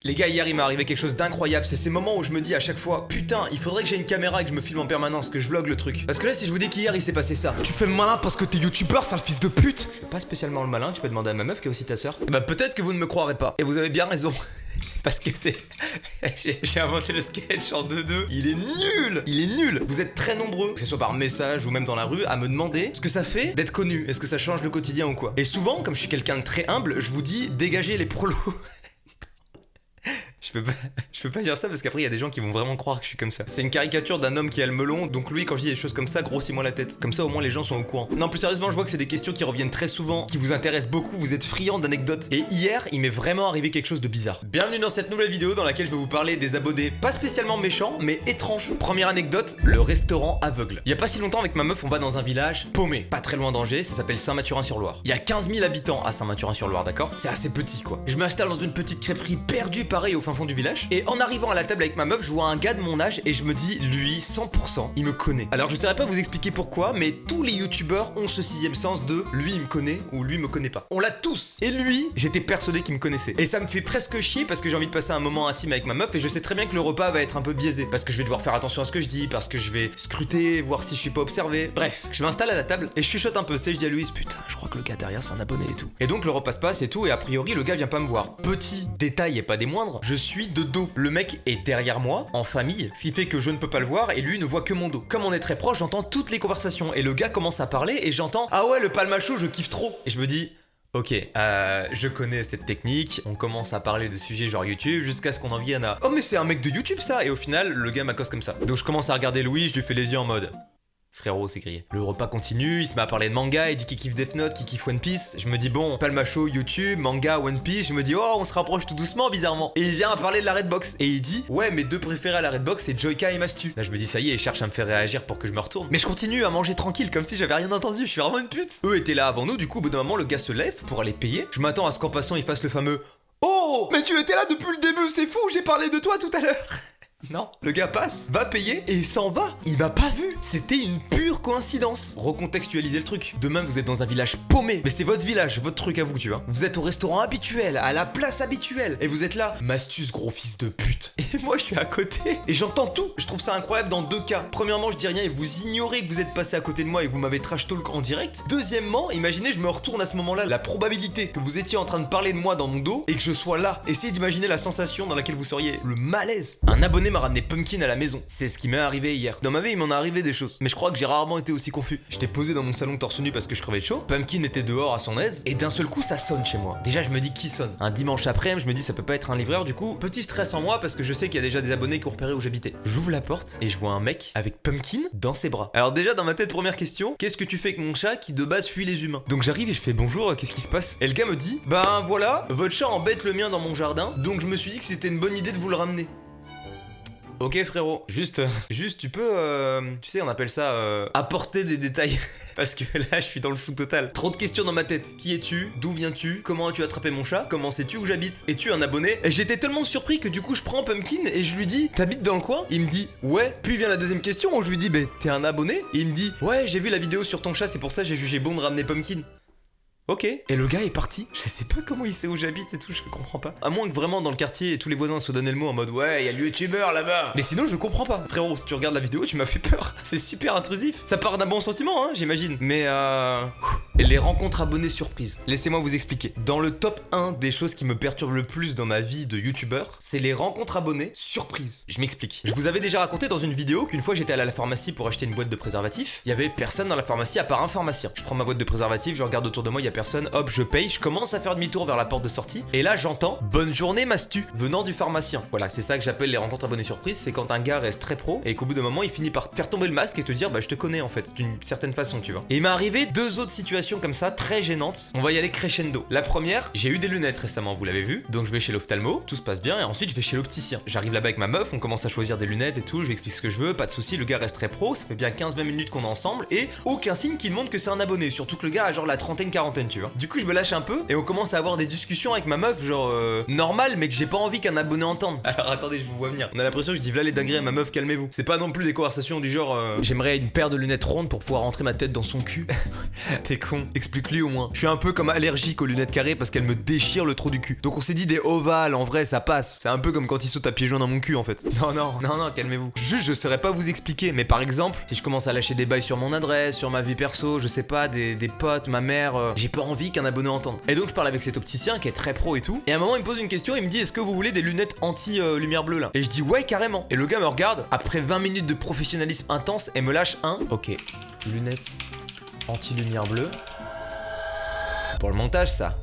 Les gars, hier il m'est arrivé quelque chose d'incroyable, c'est ces moments où je me dis à chaque fois putain, il faudrait que j'ai une caméra et que je me filme en permanence, que je vlog le truc. Parce que là si je vous dis qu'hier il s'est passé ça, tu fais le malin parce que t'es youtubeur, sale fils de pute. Je fais pas spécialement le malin, tu peux demander à ma meuf qui est aussi ta sœur. Et bah peut-être que vous ne me croirez pas, et vous avez bien raison. Parce que c'est... j'ai inventé le sketch en 2-2. Il est nul. Il est nul. Vous êtes très nombreux, que ce soit par message ou même dans la rue, à me demander ce que ça fait d'être connu. Est-ce que ça change le quotidien ou quoi. Et souvent, comme je suis quelqu'un de très humble, je vous dis dégagez les prolos. Je peux pas dire ça parce qu'après il y a des gens qui vont vraiment croire que je suis comme ça. C'est une caricature d'un homme qui a le melon, donc lui quand je dis des choses comme ça, grossis-moi la tête. Comme ça au moins les gens sont au courant. Non plus sérieusement, je vois que c'est des questions qui reviennent très souvent, qui vous intéressent beaucoup, vous êtes friands d'anecdotes. Et hier, il m'est vraiment arrivé quelque chose de bizarre. Bienvenue dans cette nouvelle vidéo dans laquelle je vais vous parler des abonnés pas spécialement méchants, mais étranges. Première anecdote, le restaurant aveugle. Il y a pas si longtemps avec ma meuf, on va dans un village paumé, pas très loin d'Angers, ça s'appelle Saint-Mathurin-sur-Loire. Il y a 15 000 habitants à Saint-Mathurin-sur-Loire, d'accord? C'est assez petit quoi. Je m'installe dans une petite crêperie perdue pareil au fin fond du village, et en arrivant à la table avec ma meuf, je vois un gars de mon âge et je me dis, lui, 100%, il me connaît. Alors je saurais pas vous expliquer pourquoi, mais tous les youtubeurs ont ce sixième sens de lui il me connaît ou lui me connaît pas. On l'a tous. Et lui, j'étais persuadé qu'il me connaissait. Et ça me fait presque chier parce que j'ai envie de passer un moment intime avec ma meuf et je sais très bien que le repas va être un peu biaisé parce que je vais devoir faire attention à ce que je dis, parce que je vais scruter, voir si je suis pas observé. Bref, je m'installe à la table et je chuchote un peu, tu sais, je dis à Louise, putain, je crois que le gars derrière c'est un abonné et tout. Et donc le repas se passe et tout, et a priori le gars vient pas me voir. Petit détail et pas des moindres, je suis de dos. Le mec est derrière moi, en famille, ce qui fait que je ne peux pas le voir et lui ne voit que mon dos. Comme on est très proche, j'entends toutes les conversations et le gars commence à parler et j'entends ah ouais le palmacho je kiffe trop. Et je me dis ok, je connais cette technique, on commence à parler de sujets genre YouTube jusqu'à ce qu'on en vienne à oh mais c'est un mec de YouTube ça. Et au final le gars m'accoste comme ça. Donc je commence à regarder Louis, je lui fais les yeux en mode frérot, c'est grillé. Le repas continue, il se met à parler de manga, il dit qu'il kiffe Death Note, qu'il kiffe One Piece. Je me dis bon, palmacho, YouTube, manga, One Piece. Je me dis oh, on se rapproche tout doucement, bizarrement. Et il vient à parler de la Redbox. Et il dit ouais, mes deux préférés à la Redbox, c'est Joyka et Mastu. Là, je me dis ça y est, il cherche à me faire réagir pour que je me retourne. Mais je continue à manger tranquille, comme si j'avais rien entendu. Je suis vraiment une pute. Eux étaient là avant nous, du coup, au bout d'un moment, le gars se lève pour aller payer. Je m'attends à ce qu'en passant, il fasse le fameux oh, mais tu étais là depuis le début, c'est fou, j'ai parlé de toi tout à l'heure. Non, le gars passe, va payer et s'en va. Il m'a pas vu. C'était une pure coïncidence. Recontextualisez le truc. Demain, vous êtes dans un village paumé, mais c'est votre village, votre truc à vous, tu vois. Vous êtes au restaurant habituel, à la place habituelle, et vous êtes là, Mastus, gros fils de pute. Et moi, je suis à côté et j'entends tout. Je trouve ça incroyable dans deux cas. Premièrement, je dis rien et vous ignorez que vous êtes passé à côté de moi et que vous m'avez trash talk en direct. Deuxièmement, imaginez, je me retourne à ce moment-là, la probabilité que vous étiez en train de parler de moi dans mon dos et que je sois là. Essayez d'imaginer la sensation dans laquelle vous seriez. Le malaise. Un abonné m'a ramené Pumpkin à la maison. C'est ce qui m'est arrivé hier. Dans ma vie, il m'en est arrivé des choses. Mais je crois que j'ai rarement été aussi confus. J'étais posé dans mon salon torse nu parce que je crevais de chaud. Pumpkin était dehors à son aise. Et d'un seul coup, ça sonne chez moi. Déjà, je me dis qui sonne. Un dimanche après-midi, je me dis ça peut pas être un livreur. Du coup, petit stress en moi parce que je sais qu'il y a déjà des abonnés qui ont repéré où j'habitais. J'ouvre la porte et je vois un mec avec Pumpkin dans ses bras. Alors déjà, dans ma tête, première question, qu'est-ce que tu fais avec mon chat qui de base fuit les humains? Donc j'arrive et je fais bonjour, qu'est-ce qui se passe? Et le gars me dit, ben voilà, votre chat embête le mien dans mon jardin. Donc je me suis dit que c'était une bonne idée de vous le ramener. Ok frérot, juste tu peux, tu sais on appelle ça apporter des détails. Parce que là je suis dans le flou total. Trop de questions dans ma tête. Qui es-tu? D'où viens-tu? Comment as-tu attrapé mon chat? Comment sais-tu où j'habite? Es-tu un abonné? Et j'étais tellement surpris que du coup je prends Pumpkin et je lui dis t'habites dans le coin? Il me dit ouais. Puis vient la deuxième question où je lui dis bah t'es un abonné? Et il me dit ouais j'ai vu la vidéo sur ton chat, c'est pour ça j'ai jugé bon de ramener Pumpkin. Ok. Et le gars est parti. Je sais pas comment il sait où j'habite et tout, je comprends pas. À moins que vraiment dans le quartier et tous les voisins se donnaient le mot en mode ouais, y a le youtubeur là-bas. Mais sinon je comprends pas. Frérot, si tu regardes la vidéo, tu m'as fait peur. C'est super intrusif. Ça part d'un bon sentiment, hein, j'imagine. Mais les rencontres abonnés surprises. Laissez-moi vous expliquer. Dans le top 1 des choses qui me perturbent le plus dans ma vie de youtubeur, c'est les rencontres abonnés surprises. Je m'explique. Je vous avais déjà raconté dans une vidéo qu'une fois j'étais allé à la pharmacie pour acheter une boîte de préservatifs. Il y avait personne dans la pharmacie à part un pharmacien. Je prends ma boîte de préservatifs, je regarde autour de moi, il y a personne, hop, je paye, je commence à faire demi-tour vers la porte de sortie, et là j'entends bonne journée Mastu venant du pharmacien. Voilà, c'est ça que j'appelle les rencontres abonnés surprises, c'est quand un gars reste très pro et qu'au bout d'un moment il finit par faire tomber le masque et te dire bah je te connais en fait, d'une certaine façon, tu vois. Et il m'est arrivé deux autres situations comme ça, très gênantes. On va y aller crescendo. La première, j'ai eu des lunettes récemment, vous l'avez vu, donc je vais chez l'ophtalmo, tout se passe bien, et ensuite je vais chez l'opticien. J'arrive là-bas avec ma meuf, on commence à choisir des lunettes et tout, je lui explique ce que je veux, pas de souci, le gars reste très pro, ça fait bien 15-20 minutes qu'on est ensemble, et aucun signe qui montre que c'est un abonné, surtout que le gars a genre la trentaine-quarantaine, tu vois. Du coup je me lâche un peu et on commence à avoir des discussions avec ma meuf genre normal mais que j'ai pas envie qu'un abonné entende. Alors attendez, je vous vois venir. On a l'impression que je dis voilà les dingueries à ma meuf, calmez-vous. C'est pas non plus des conversations du genre j'aimerais une paire de lunettes rondes pour pouvoir rentrer ma tête dans son cul. T'es con. con. Explique-lui au moins. Je suis un peu comme allergique aux lunettes carrées parce qu'elles me déchirent le trou du cul. Donc on s'est dit des ovales, en vrai ça passe. C'est un peu comme quand il saute à pieds joints dans mon cul en fait. Non, calmez-vous. Juste je saurais pas vous expliquer, mais par exemple, si je commence à lâcher des bails sur mon adresse, sur ma vie perso, je sais pas, des potes, ma mère, j'ai pas envie qu'un abonné entende. Et donc je parle avec cet opticien qui est très pro et tout. Et à un moment il me pose une question, il me dit est-ce que vous voulez des lunettes anti-lumière bleue là? Et je dis ouais carrément. Et le gars me regarde, après 20 minutes de professionnalisme intense, et me lâche un. Ok, lunettes anti-lumière bleue. Pour le montage ça.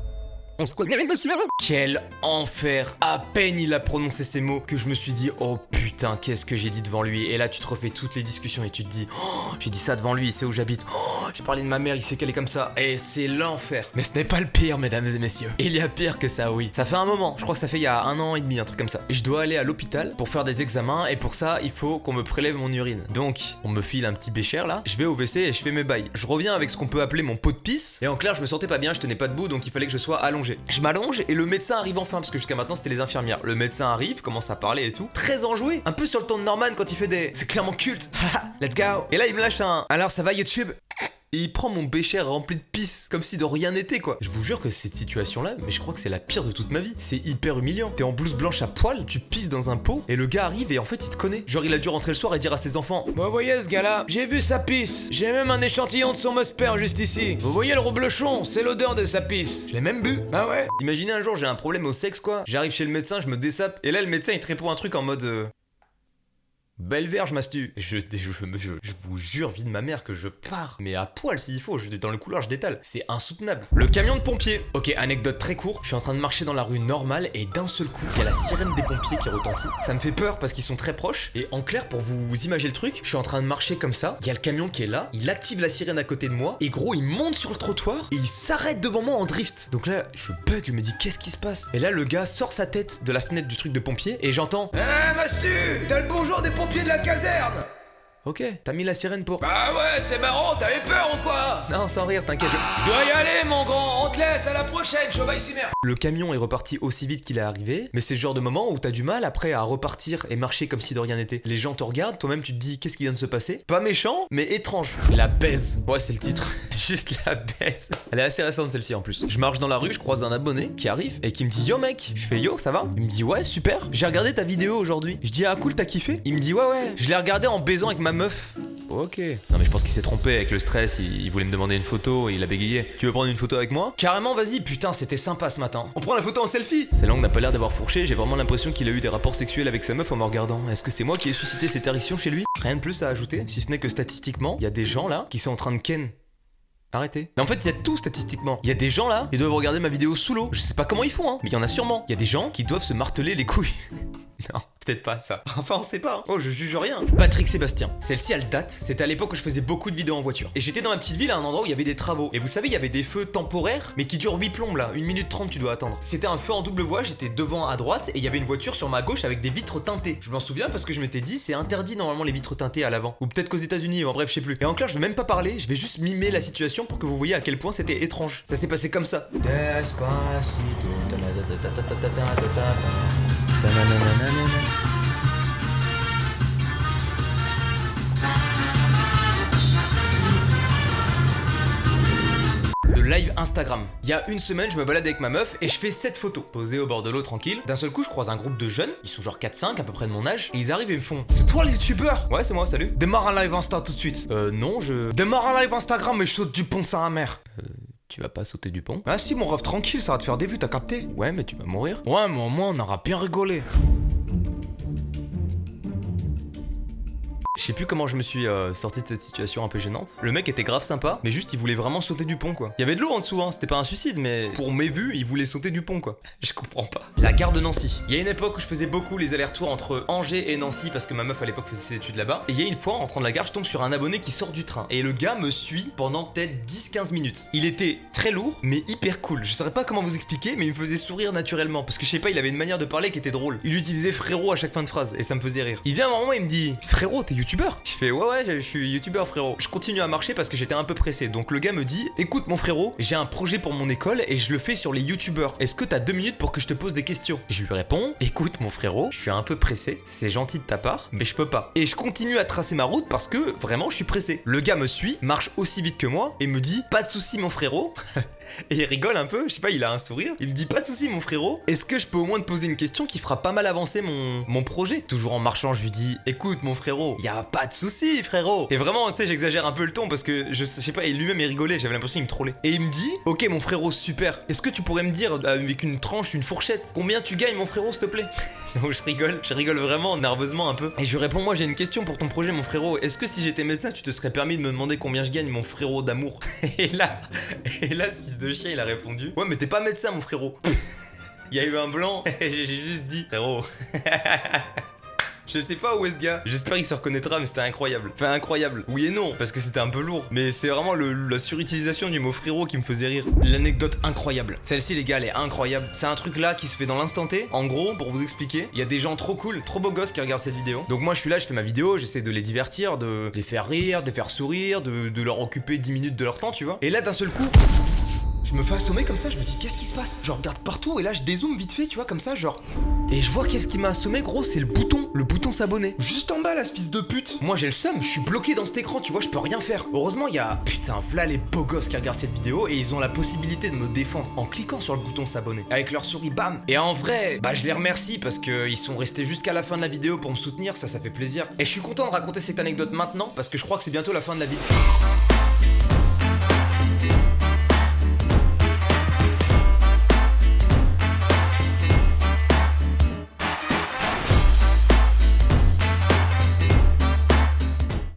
On se connaît, monsieur. Quel enfer. À peine il a prononcé ces mots que je me suis dit oh putain qu'est-ce que j'ai dit devant lui. Et là tu te refais toutes les discussions et tu te dis oh j'ai dit ça devant lui, il sait où j'habite. Oh j'ai parlé de ma mère, il sait qu'elle est comme ça. Et c'est l'enfer. Mais ce n'est pas le pire mesdames et messieurs. Il y a pire que ça oui. Ça fait un moment, je crois que ça fait il y a 1 an et demi, un truc comme ça. Et je dois aller à l'hôpital pour faire des examens et pour ça il faut qu'on me prélève mon urine. Donc on me file un petit bécher là, je vais au WC et je fais mes bails. Je reviens avec ce qu'on peut appeler mon pot de pisse. Et en clair je me sentais pas bien, je tenais pas debout donc il fallait que je sois allongé. Je m'allonge et le médecin arrive enfin parce que jusqu'à maintenant c'était les infirmières. Le médecin arrive, commence à parler et tout. Très enjoué, un peu sur le ton de Norman quand il fait des... C'est clairement culte. Let's go. Et là il me lâche un... Alors ça va YouTube? Et il prend mon bécher rempli de pisse, comme si de rien n'était quoi. Je vous jure que cette situation-là, mais je crois que c'est la pire de toute ma vie. C'est hyper humiliant. T'es en blouse blanche à poil, tu pisses dans un pot, et le gars arrive et en fait il te connaît. Genre il a dû rentrer le soir et dire à ses enfants vous voyez ce gars-là, j'ai vu sa pisse. J'ai même un échantillon de son musper juste ici. Vous voyez le reblochon, c'est l'odeur de sa pisse. Je l'ai même bu. Ah ouais. Imaginez un jour j'ai un problème au sexe quoi. J'arrive chez le médecin, je me dessape, et là le médecin il te répond un truc en mode belle verge, mastu. Je vous jure, vie de ma mère, que je pars. Mais à poil s'il faut, dans le couloir, je détale. C'est insoutenable. Le camion de pompiers. Ok, anecdote très courte. Je suis en train de marcher dans la rue normale et d'un seul coup, il y a la sirène des pompiers qui retentit. Ça me fait peur parce qu'ils sont très proches. Et en clair, pour vous imager le truc, je suis en train de marcher comme ça. Il y a le camion qui est là. Il active la sirène à côté de moi. Et gros, il monte sur le trottoir et il s'arrête devant moi en drift. Donc là, je bug, je me dis qu'est-ce qui se passe? Et là, le gars sort sa tête de la fenêtre du truc de pompier et j'entends mastu, t'as le bonjour des pompiers de la caserne. Ok, t'as mis la sirène pour... Bah ouais, c'est marrant, t'avais peur ou quoi? Non, sans rire, t'inquiète. Je dois y aller, mon grand, on te laisse, à la prochaine, Chauvaille-Cimer. Le camion est reparti aussi vite qu'il est arrivé, mais c'est le genre de moment où t'as du mal après à repartir et marcher comme si de rien n'était. Les gens te regardent, toi-même tu te dis qu'est-ce qui vient de se passer? Pas méchant, mais étrange. La baise. Ouais, c'est le titre. Juste la baise. Elle est assez récente celle-ci en plus. Je marche dans la rue, je croise un abonné qui arrive et qui me dit yo mec. Je fais yo, ça va? Il me dit ouais, super. J'ai regardé ta vidéo aujourd'hui. Je dis ah cool, t'as kiffé? Il me dit ouais, je l'ai regardé en baisant avec ma meuf. Ok. Non mais je pense qu'il s'est trompé avec le stress, il voulait me demander une photo et il a bégayé. Tu veux prendre une photo avec moi? Carrément, vas-y, putain, c'était sympa ce matin. On prend la photo en selfie. Sa langue n'a pas l'air d'avoir fourché, j'ai vraiment l'impression qu'il a eu des rapports sexuels avec sa meuf en me regardant. Est-ce que c'est moi qui ai suscité cette érection chez lui? Rien de plus à ajouter, si ce n'est que statistiquement, il y a des gens là qui sont en train de ken. Arrêtez. Mais en fait, il y a tout statistiquement. Il y a des gens là, ils doivent regarder ma vidéo sous l'eau. Je sais pas comment ils font, hein, mais il y en a sûrement. Il y a des gens qui doivent se marteler les couilles. Non, peut-être pas ça. Enfin, on sait pas. Hein. Oh, je juge rien. Patrick Sébastien. Celle-ci, elle date. C'était à l'époque où je faisais beaucoup de vidéos en voiture. Et j'étais dans ma petite ville à un endroit où il y avait des travaux. Et vous savez, il y avait des feux temporaires, mais qui durent 8 plombes là. 1 minute 30, tu dois attendre. C'était un feu en double voie. J'étais devant à droite et il y avait une voiture sur ma gauche avec des vitres teintées. Je m'en souviens parce que je m'étais dit, c'est interdit normalement les vitres teintées à l'avant. Ou peut-être qu'aux États-Unis, en bref, je sais plus. Et en clair, je vais même pas parler. Je vais juste mimer la situation pour que vous voyez à quel point c'était étrange. Ça s'est passé comme ça. Despacito. Le live Instagram. Il y a 1 semaine, je me balade avec ma meuf et je fais 7 photos. Posées au bord de l'eau tranquille. D'un seul coup, je croise un groupe de jeunes. Ils sont genre 4-5 à peu près de mon âge. Et ils arrivent et me font c'est toi le youtubeur? Ouais, c'est moi, salut. Démarre un live Insta tout de suite. Non, je... Démarre un live Instagram et je saute du pont Saint-Amer. Tu vas pas sauter du pont? Ah si, mon ref, tranquille, ça va te faire des vues, t'as capté? Ouais, mais tu vas mourir. Ouais, mais au moins on aura bien rigolé. Je sais plus comment je me suis sorti de cette situation un peu gênante. Le mec était grave sympa, mais juste il voulait vraiment sauter du pont quoi. Il y avait de l'eau en dessous, hein, c'était pas un suicide, mais pour mes vues, il voulait sauter du pont quoi. Je comprends pas. La gare de Nancy. Il y a une époque où je faisais beaucoup les allers-retours entre Angers et Nancy parce que ma meuf à l'époque faisait ses études là-bas. Et il y a une fois, en rentrant de la gare, je tombe sur un abonné qui sort du train. Et le gars me suit pendant peut-être 10-15 minutes. Il était très lourd, mais hyper cool. Je saurais pas comment vous expliquer, mais il me faisait sourire naturellement. Parce que je sais pas, il avait une manière de parler qui était drôle. Il utilisait frérot à chaque fin de phrase et ça me faisait rire. Il vient à un moment, il me dit frérot, t'es youtubeur? youtubeur? Je fais ouais je suis youtubeur frérot. Je continue à marcher parce que j'étais un peu pressé. Donc le gars me dit écoute mon frérot, j'ai un projet pour mon école et je le fais sur les youtubeurs. Est-ce que t'as 2 minutes pour que je te pose des questions? Je lui réponds écoute mon frérot, je suis un peu pressé, c'est gentil de ta part, mais je peux pas. Et je continue à tracer ma route parce que vraiment je suis pressé. Le gars me suit, marche aussi vite que moi et me dit pas de soucis mon frérot. Et il rigole un peu, je sais pas, il a un sourire. Il me dit pas de soucis mon frérot, est-ce que je peux au moins te poser une question qui fera pas mal avancer mon projet? Toujours en marchant, je lui dis écoute mon frérot, y a pas de soucis frérot. Et vraiment, tu sais, j'exagère un peu le ton parce que je sais pas, et lui-même il rigolait, j'avais l'impression qu'il me trollait. Et il me dit ok mon frérot, super, est-ce que tu pourrais me dire avec une tranche, une fourchette, combien tu gagnes mon frérot s'il te plaît? Donc je rigole vraiment nerveusement un peu. Et je lui réponds moi j'ai une question pour ton projet mon frérot, est-ce que si j'étais médecin tu te serais permis de me demander combien je gagne mon frérot d'amour? Et là ce fils de chien il a répondu ouais mais t'es pas médecin mon frérot. Il y a eu un blanc et j'ai juste dit frérot. Je sais pas où est ce gars, j'espère qu'il se reconnaîtra mais c'était incroyable. Enfin incroyable, oui et non, parce que c'était un peu lourd. Mais c'est vraiment la surutilisation du mot frérot qui me faisait rire. L'anecdote incroyable, celle-ci les gars elle est incroyable. C'est un truc là qui se fait dans l'instant T. En gros, pour vous expliquer, il y a des gens trop cool, trop beaux gosses qui regardent cette vidéo. Donc moi je suis là, je fais ma vidéo, j'essaie de les divertir, de les faire rire, de les faire sourire, de leur occuper 10 minutes de leur temps tu vois. Et là d'un seul coup... je me fais assommer comme ça, je me dis qu'est-ce qui se passe? Je regarde partout et là je dézoome vite fait, tu vois, comme ça, genre. Et je vois qu'est-ce qui m'a assommé, gros, c'est le bouton s'abonner. Juste en bas là, ce fils de pute. Moi j'ai le seum, je suis bloqué dans cet écran, tu vois, je peux rien faire. Heureusement, il y a, putain, voilà les beaux gosses qui regardent cette vidéo et ils ont la possibilité de me défendre en cliquant sur le bouton s'abonner. Avec leur souris, bam. Et en vrai, bah je les remercie parce qu'ils sont restés jusqu'à la fin de la vidéo pour me soutenir, ça fait plaisir. Et je suis content de raconter cette anecdote maintenant parce que je crois que c'est bientôt la fin de la vidéo.